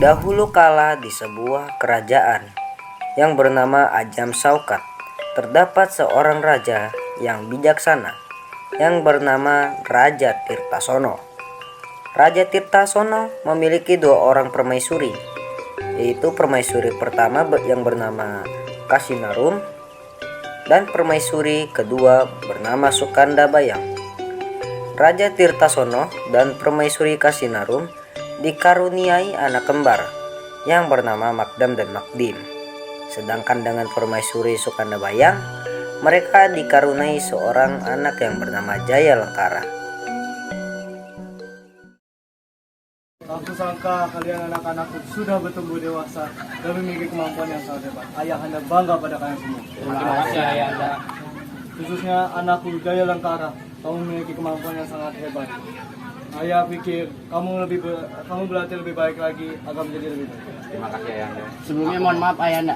Dahulu kala di sebuah kerajaan yang bernama Ajam Saukat, terdapat seorang raja yang bijaksana yang bernama Raja Tirtasono. Raja Tirtasono memiliki dua orang permaisuri, yaitu permaisuri pertama yang bernama Kasinarum dan permaisuri kedua bernama Sukandabayang. Raja Tirtasono dan permaisuri Kasinarum dikaruniai anak kembar yang bernama Makdam dan Makdim. Sedangkan dengan permaisuri Sukandabayang, mereka dikaruniai seorang anak yang bernama Jaya Lengkara. Aku sangka kalian anak-anakku sudah bertumbuh dewasa dan memiliki kemampuan yang sangat hebat. Ayah anda bangga pada kalian semua. Terima kasih ayah anda. Khususnya anakku Jaya Lengkara, kamu memiliki kemampuan yang sangat hebat. Ayah pikir kamu berlatih lebih baik lagi agar menjadi lebih baik. Terima kasih ayah anda. Sebelumnya mohon maaf ayah anda.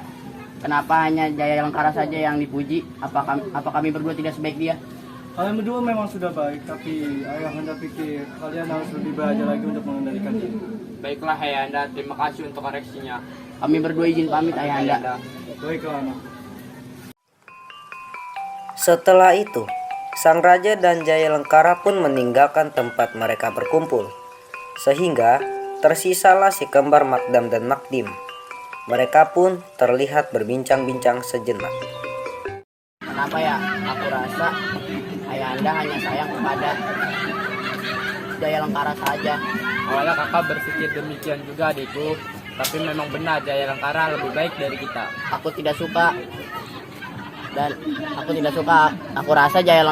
Kenapa hanya Jaya Lengkara saja yang dipuji? Apa kami berdua tidak sebaik dia? Kalian berdua memang sudah baik, tapi ayah anda pikir kalian harus lebih belajar lagi untuk mengendalikan diri. Baiklah ayah anda, terima kasih untuk koreksinya. Kami berdua izin pamit ayah anda. Baiklah anak. Setelah itu, sang raja dan Jaya Lengkara pun meninggalkan tempat mereka berkumpul, sehingga tersisalah si kembar Makdam dan Makdim. Mereka pun terlihat berbincang-bincang sejenak. Kenapa ya? Aku rasa ayah anda hanya sayang kepada Jaya Lengkara saja. Awalnya kakak berpikir demikian juga adikku, tapi memang benar Jaya Lengkara lebih baik dari kita. Aku tidak suka. Aku rasa Jaya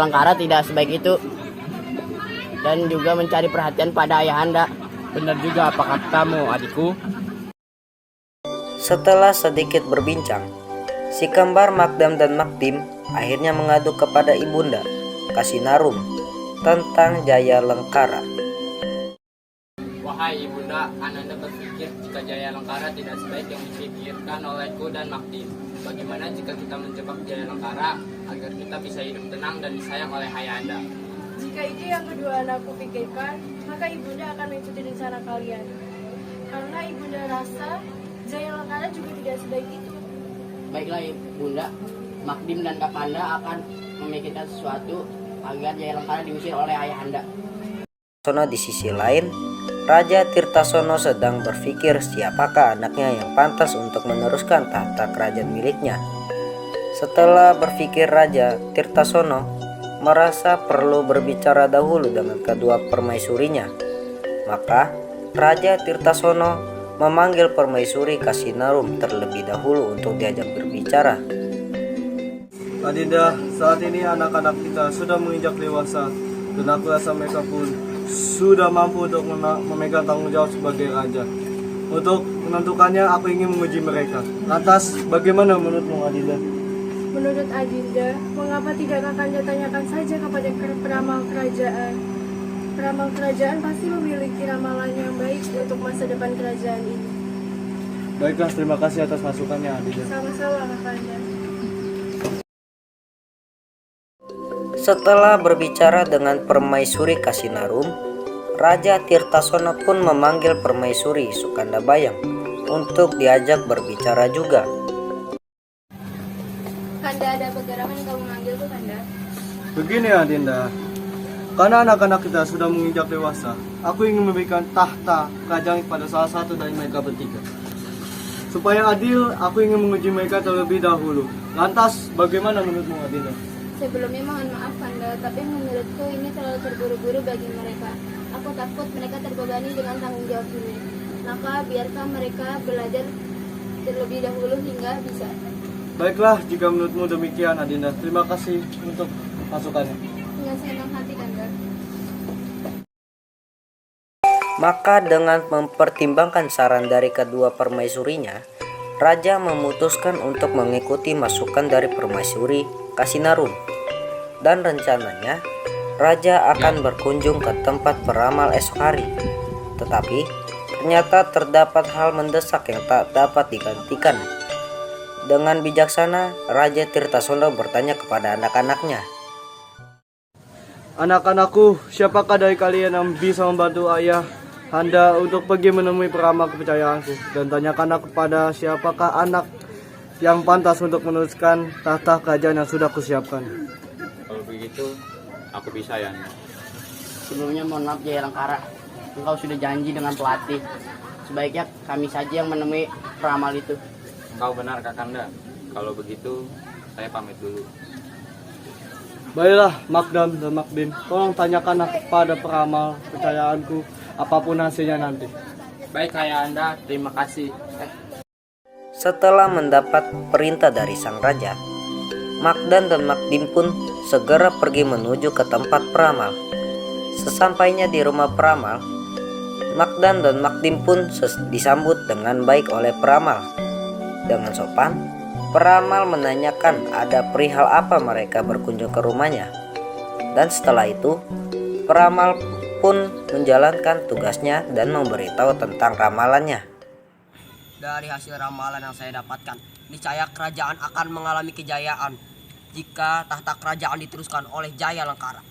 Lengkara tidak sebaik itu dan juga mencari perhatian pada ayah anda. Benar juga apa katamu adikku. Setelah sedikit berbincang, si kembar Makdam dan Makdim akhirnya mengadu kepada ibunda Kasinarum tentang Jaya Lengkara. Wahai ibunda, ananda berpikir jika Jaya Lengkara tidak sebaik yang dipikirkan olehku dan Makdim. Bagaimana jika kita menjebak Jaya Lengkara agar kita bisa hidup tenang dan disayang oleh ayah anda? Jika itu yang kedua anakku pikirkan, maka ibunda akan mengikuti rencana kalian. Karena ibunda rasa Jaya Lengkara juga tidak sebaik itu. Baiklah ibunda, Makdim dan kakanda akan memikirkan sesuatu agar Jaya Lengkara diusir oleh ayah anda. Di sisi lain, Raja Tirtasono sedang berpikir siapakah anaknya yang pantas untuk meneruskan tahta kerajaan miliknya. Setelah berpikir, Raja Tirtasono merasa perlu berbicara dahulu dengan kedua permaisurinya. Maka Raja Tirtasono memanggil permaisuri Kasinarum terlebih dahulu untuk diajak berbicara. Adinda, saat ini anak-anak kita sudah menginjak dewasa dan aku rasa mereka pun sudah mampu untuk memegang tanggung jawab sebagai raja. Untuk menentukannya, aku ingin menguji mereka. Lantas, bagaimana menurutmu, Adinda? Menurut Adinda, mengapa tidak kakanda tanyakan saja kepada peramal kerajaan? Peramal kerajaan pasti memiliki ramalan yang baik untuk masa depan kerajaan ini. Baiklah, terima kasih atas masukannya, Adinda. Sama-sama kakanda. Setelah berbicara dengan permaisuri Kasinarum, Raja Tirtasono pun memanggil permaisuri Sukandabayang untuk diajak berbicara juga. Kanda, ada pergerakan yang kamu manggilku, Kanda? Begini, Adinda. Karena anak-anak kita sudah menginjak dewasa, aku ingin memberikan tahta kerajaan kepada salah satu dari mereka bertiga. Supaya adil, aku ingin menguji mereka terlebih dahulu. Lantas, bagaimana menurutmu, Adinda? Sebelumnya mohon maaf, Kanda, tapi menurutku ini terlalu terburu-buru bagi mereka. Aku takut mereka terbebani dengan tanggung jawab ini. Maka biarkan mereka belajar terlebih dahulu hingga bisa. Baiklah, jika menurutmu demikian, Adinda. Terima kasih untuk masukannya. Dengan senang hati, Kanda. Maka dengan mempertimbangkan saran dari kedua permaisurinya, Raja memutuskan untuk mengikuti masukan dari permaisuri Kasinarum. Dan rencananya, Raja akan berkunjung ke tempat peramal esok hari. Tetapi, ternyata terdapat hal mendesak yang tak dapat digantikan. Dengan bijaksana, Raja Tirtasono bertanya kepada anak-anaknya. Anak-anakku, siapakah dari kalian yang bisa membantu ayah Anda untuk pergi menemui peramal kepercayaanku dan tanyakanlah kepada siapakah anak yang pantas untuk meneruskan tahta kerajaan yang sudah kusiapkan. Kalau begitu, aku bisa ya. Sebelumnya mohon maaf Jaya Langkara, engkau sudah janji dengan pelatih. Sebaiknya kami saja yang menemui peramal itu. Engkau benar Kakanda. Kalau begitu, saya pamit dulu. Baiklah, Makdam dan Makdim, tolong tanyakanlah kepada peramal kepercayaanku apapun hasilnya nanti. Baik Ayahanda, terima kasih. Setelah mendapat perintah dari sang raja, Makdan dan Makdim pun segera pergi menuju ke tempat peramal. Sesampainya di rumah peramal, Makdan dan Makdim pun disambut dengan baik oleh peramal. Dengan sopan, peramal menanyakan ada perihal apa mereka berkunjung ke rumahnya. Dan setelah itu, peramal pun menjalankan tugasnya dan memberitahu tentang ramalannya. Dari hasil ramalan yang saya dapatkan, niscaya kerajaan akan mengalami kejayaan jika tahta kerajaan diteruskan oleh Jaya Langkara.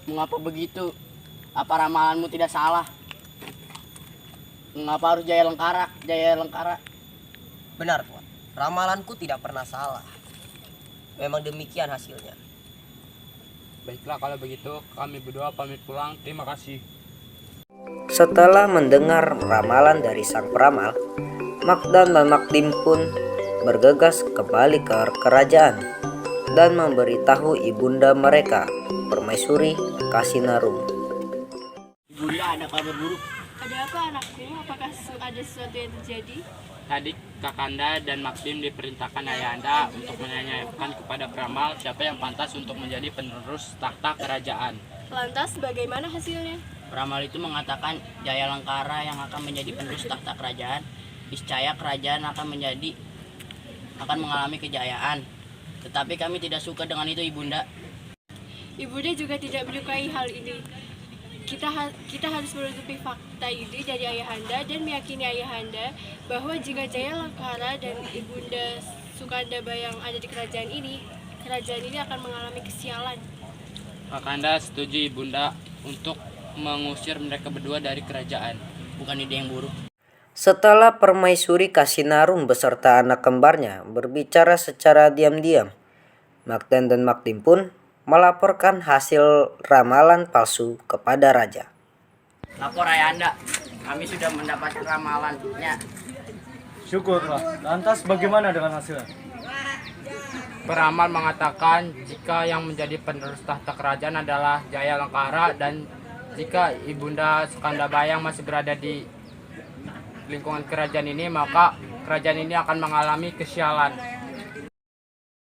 Mengapa begitu? Apa ramalanmu tidak salah? Mengapa harus Jaya Langkara? Jaya Langkara. Benar, Tuan. Ramalanku tidak pernah salah. Memang demikian hasilnya. Baiklah kalau begitu, kami berdua pamit pulang. Terima kasih. Setelah mendengar ramalan dari sang peramal, Makdan dan Makdim pun bergegas kembali ke kerajaan dan memberitahu ibunda mereka, Permaisuri Kasinarum. Ibunda, ada kabar buruk. Ada apa anakku? Apakah ada sesuatu yang terjadi? Tadi Kakanda dan Makdim diperintahkan Ayahanda untuk menanyakan kepada peramal siapa yang pantas untuk menjadi penerus tahta kerajaan. Lantas bagaimana hasilnya? Peramal itu mengatakan Jaya Langkara yang akan menjadi penerus tahta kerajaan. Niscaya kerajaan akan mengalami kejayaan. Tetapi kami tidak suka dengan itu, Ibunda. Ibunda juga tidak menyukai hal ini. Kita harus menutupi fakta ini dari Ayahanda dan meyakini Ayahanda bahwa jika Jaya Langkara dan Ibunda Sukandaba yang ada di kerajaan ini akan mengalami kesialan. Kakanda setuju Ibunda untuk mengusir mereka berdua dari kerajaan. Bukan ide yang buruk. Setelah Permaisuri Kasinarum beserta anak kembarnya berbicara secara diam-diam, Makdan dan Makdim pun melaporkan hasil ramalan palsu kepada raja. Lapor Ayahanda, kami sudah mendapatkan ramalannya. Syukurlah. Lantas bagaimana dengan hasilnya? Peramal mengatakan jika yang menjadi penerus tahta kerajaan adalah Jaya Langkara dan jika Ibunda Sukandabayang masih berada di lingkungan kerajaan ini, maka kerajaan ini akan mengalami kesialan.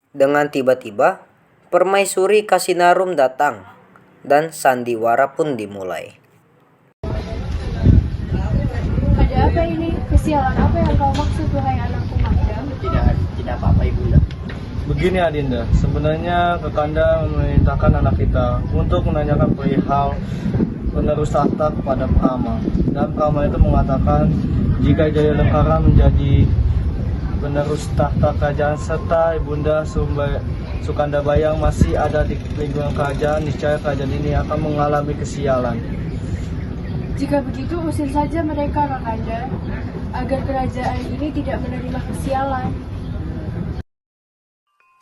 Dengan tiba-tiba, Permaisuri Kasinarum datang dan sandiwara pun dimulai. Ada apa ini? Kesialan apa yang kau maksud, wahai anakku Makdam? Tidak apa-apa, Ibunda. Begini Adinda, sebenarnya Kakanda memerintahkan anak kita untuk menanyakan perihal penerus tahta kepada peramal. Dan peramal itu mengatakan jika Jaya Langkara menjadi penerus tahta kerajaan serta Ibunda Sukandabayang masih ada di lingkungan kerajaan, niscaya kerajaan ini akan mengalami kesialan. Jika begitu, usir saja mereka, Kakanda, agar kerajaan ini tidak menerima kesialan.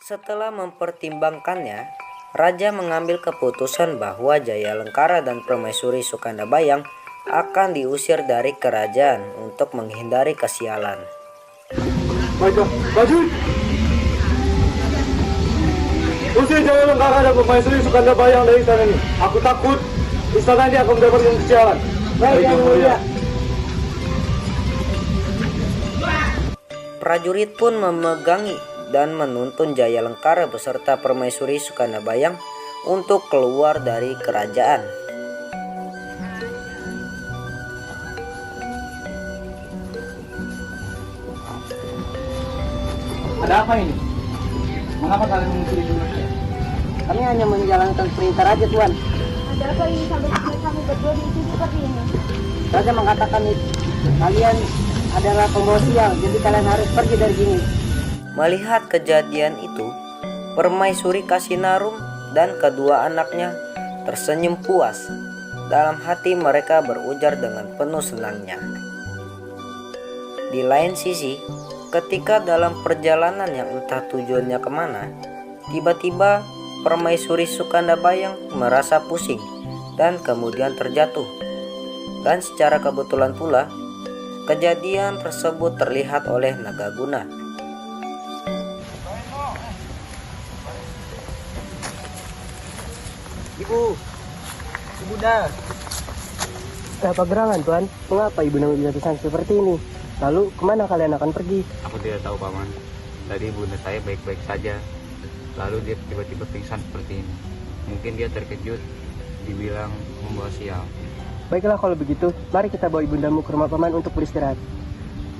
Setelah mempertimbangkannya, raja mengambil keputusan bahwa Jaya Langkara dan Permaisuri Sukandabayang akan diusir dari kerajaan untuk menghindari kesialan. Baiklah, maju! Usir Jaya Langkara dan Permaisuri Sukandabayang dari istana ini. Aku takut istana ini akan mendapatkan kesialan. Baik, Yang Mulia. Prajurit pun memegangi dan menuntun Jaya Langkara beserta Permaisuri Sukandabayang untuk keluar dari kerajaan. Ada apa ini? Mengapa kalian mengusir Indonesia? Kami hanya menjalankan perintah raja, Tuan. Ada apa ini sampai kami berdua diusir seperti ini? Raja mengatakan kalian adalah pembawa sial, jadi kalian harus pergi dari sini. Melihat kejadian itu, Permaisuri Kasinarum dan kedua anaknya tersenyum puas dalam hati mereka berujar dengan penuh senangnya. Di lain sisi, ketika dalam perjalanan yang entah tujuannya kemana, tiba-tiba Permaisuri Sukandabayang merasa pusing dan kemudian terjatuh. Dan secara kebetulan pula, kejadian tersebut terlihat oleh Nagaguna. Ibunda. Apa gerangan, Tuan? Mengapa Ibunda menjatuhkan seperti ini? Lalu, kemana kalian akan pergi? Aku tidak tahu, Paman. Tadi bunda saya baik-baik saja. Lalu dia tiba-tiba pingsan seperti ini. Mungkin dia terkejut, dibilang membawa sial. Baiklah kalau begitu, mari kita bawa ibundamu ke rumah paman untuk beristirahat.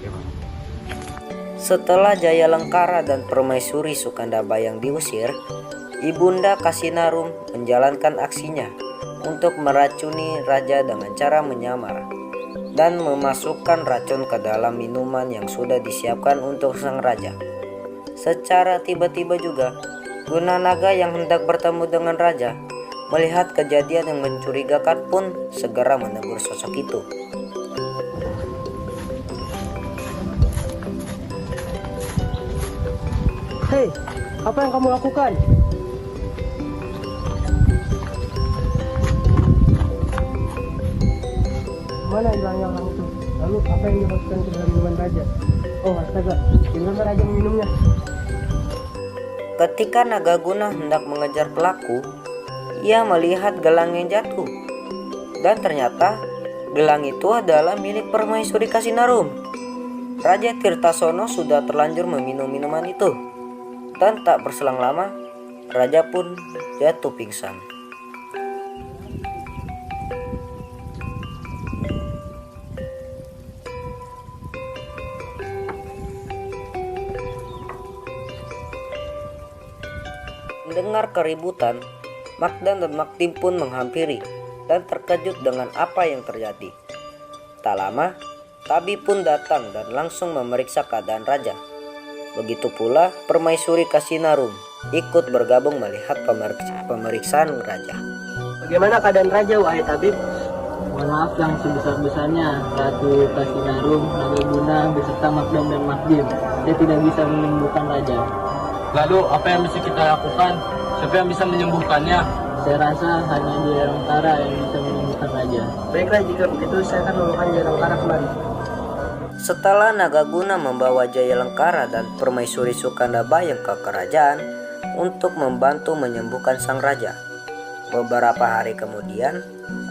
Ya, Paman. Setelah Jaya Lengkara dan Permaisuri Sukandabayang diusir, Ibunda Kasinarum menjalankan aksinya untuk meracuni raja dengan cara menyamar dan memasukkan racun ke dalam minuman yang sudah disiapkan untuk sang raja. Secara tiba-tiba juga, Gunanaga yang hendak bertemu dengan raja melihat kejadian yang mencurigakan pun segera menegur sosok itu. Hei, apa yang kamu lakukan? Mana hilangnya orang itu? Lalu apa yang dimasukkan ke dalam minuman raja? Oh astaga, gimana raja meminumnya? Ketika Nagaguna hendak mengejar pelaku, ia melihat gelang yang jatuh. Dan ternyata gelang itu adalah milik Permaisuri Kasinarum. Raja Tirtasono sudah terlanjur meminum minuman itu. Dan tak berselang lama, raja pun jatuh pingsan. Mendengar keributan, Magdan dan Makdim pun menghampiri dan terkejut dengan apa yang terjadi. Tak lama, tabib pun datang dan langsung memeriksa keadaan raja. Begitu pula Permaisuri Kasinarum ikut bergabung melihat pemeriksaan raja. Bagaimana keadaan raja, wahai tabib? Mohon maaf yang sebesar-besarnya, Ratu Kasinarum, Nagaguna, beserta Magdam dan Makdim. Saya tidak bisa menyembuhkan raja. Lalu apa yang bisa kita lakukan? Siapa yang bisa menyembuhkannya? Saya rasa hanya Jaya Lengkara yang bisa menyembuhkan raja. Baiklah, jika begitu saya akan membawa Jaya Lengkara kemari. Setelah Nagaguna membawa Jaya Lengkara dan Permaisuri Sukandabayang ke kerajaan untuk membantu menyembuhkan sang raja. Beberapa hari kemudian,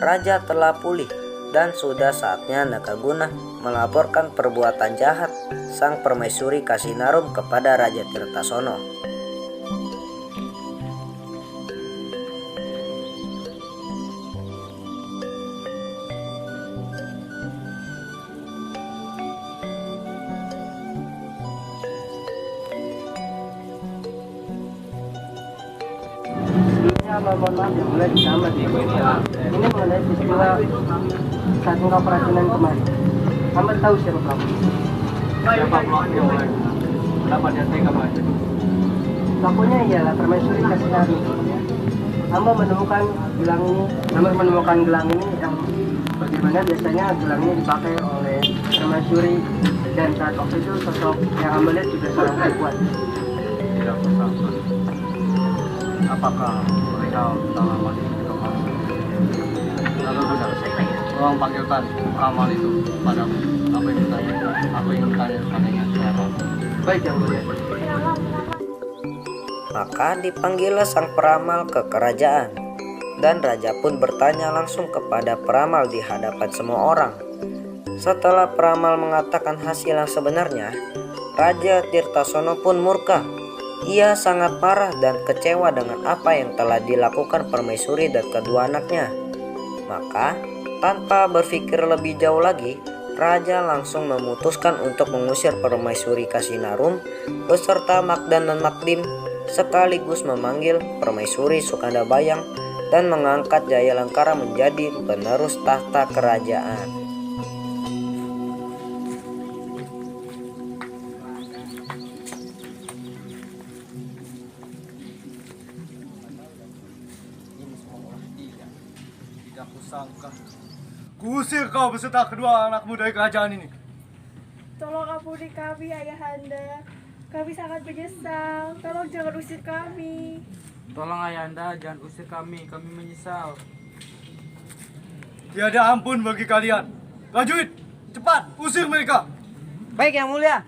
raja telah pulih dan sudah saatnya Nagaguna melaporkan perbuatan jahat sang Permaisuri Kasinarum kepada Raja Tirtasono. Mohon maaf yang mulai sama. Ini mengenai peristiwa saat engkau keracunan kemarin. Hamba tahu siapa pelaku. Siapa pelaku? Kenapa dia tega banget? Pelakunya ialah Permaisuri Kasinarum. Hamba menemukan gelang ini yang bagaimana biasanya gelang ini dipakai oleh Permaisuri, dan saat waktu itu sosok yang hamba lihat juga sangat kuat. Tidak bersangka. Apakah beliau telah mati kembali? Lalu benar, tolong panggilkan amal itu padaku. Aku ingin bertanya kepadanya siapa. Baik yang mulia. Maka dipanggillah sang peramal ke kerajaan, dan raja pun bertanya langsung kepada peramal di hadapan semua orang. Setelah peramal mengatakan hasil yang sebenarnya, Raja Tirtasono pun murka. Ia sangat marah dan kecewa dengan apa yang telah dilakukan Permaisuri dan kedua anaknya. Maka, tanpa berpikir lebih jauh lagi, raja langsung memutuskan untuk mengusir Permaisuri Kasinarum beserta Magdan dan Makdim, sekaligus memanggil Permaisuri Sukandabayang dan mengangkat Jaya Lengkara menjadi penerus tahta kerajaan. kusangka. Kusir kau beserta kedua anakmu dari kerajaan ini. Tolong ampuni kami, Ayahanda. Kami sangat menyesal. Tolong jangan usir kami. Tolong Ayahanda, jangan usir kami menyesal. Tiada ampun bagi kalian. Prajurit, cepat usir mereka. Baik yang mulia.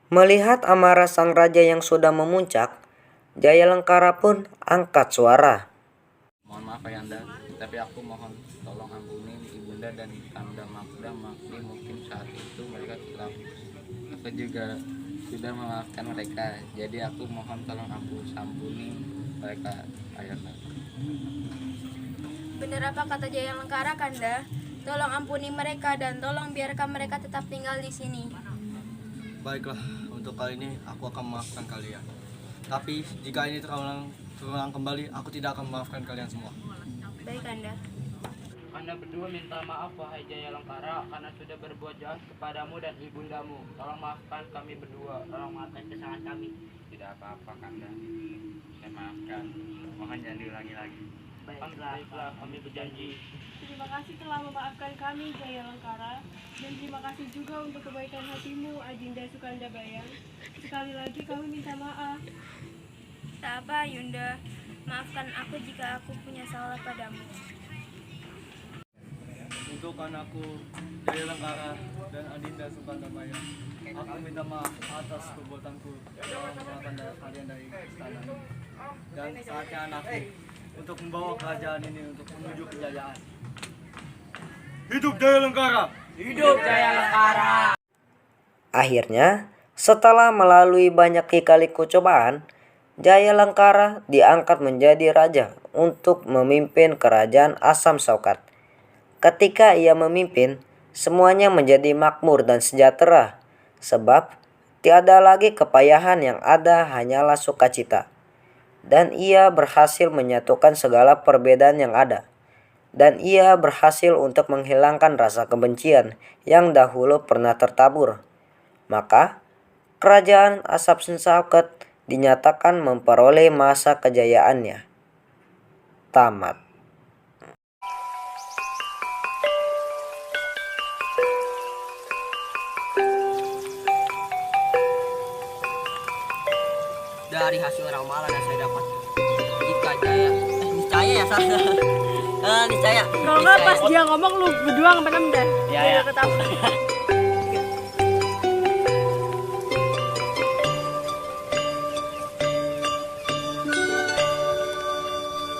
Melihat amarah sang raja yang sudah memuncak, Jayalengkara pun angkat suara. Mohon maaf Ayahanda, tapi aku mohon tolong ampuni ibunda dan Kanda Makda Makdi. Mungkin saat itu mereka kilaf. Aku juga sudah memaafkan mereka. Jadi aku mohon tolong ampuni mereka Ayahanda. Benar apa kata Jayalengkara, Kanda? Tolong ampuni mereka dan tolong biarkan mereka tetap tinggal di sini. Baiklah, untuk kali ini aku akan memaafkan kalian. Tapi jika ini terulang kembali, aku tidak akan memaafkan kalian semua. Baik, Kanda. Kanda berdua minta maaf wahai Jayalengkara karena sudah berbuat jahat kepadamu dan ibundamu. Tolong maafkan kami berdua. Tolong maafkan kesalahan kami. Tidak apa-apa Kanda, saya maafkan. Mohon jangan diulangi lagi. Baiklah, kami berjanji. Terima kasih telah memaafkan kami, Jayalengkara. Dan terima kasih juga untuk kebaikan hatimu, Adinda Sukanda Bayang. Sekali lagi kami minta maaf. Tak apa, Yunda. Maafkan aku jika aku punya salah padamu. Untuk anakku Jayalengkara dan Adinda Sukanda Bayang, aku minta maaf atas perbuatanku dalam mengeluarkan kalian dari istana. Dan saatnya anakku untuk membawa kerajaan ini untuk menuju kejayaan. Hidup Jayalengkara! Hidup Jayalengkara! Akhirnya, setelah melalui banyak lika-liku cobaan, Jayalengkara diangkat menjadi raja untuk memimpin kerajaan Asam Saukat. Ketika ia memimpin, semuanya menjadi makmur dan sejahtera, sebab tiada lagi kepayahan, yang ada hanyalah sukacita. Dan ia berhasil menyatukan segala perbedaan yang ada. Dan ia berhasil untuk menghilangkan rasa kebencian yang dahulu pernah tertabur. Maka, kerajaan Asap Saukat dinyatakan memperoleh masa kejayaannya. Tamat. Dari hasil ramalan yang saya dapat, jika niscaya ya salah. Niscaya. Kalau nggak pas dia ngomong lu berdua ngepenem deh. Ya. Ketawa.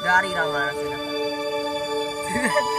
Dari ramalan yang saya dapat.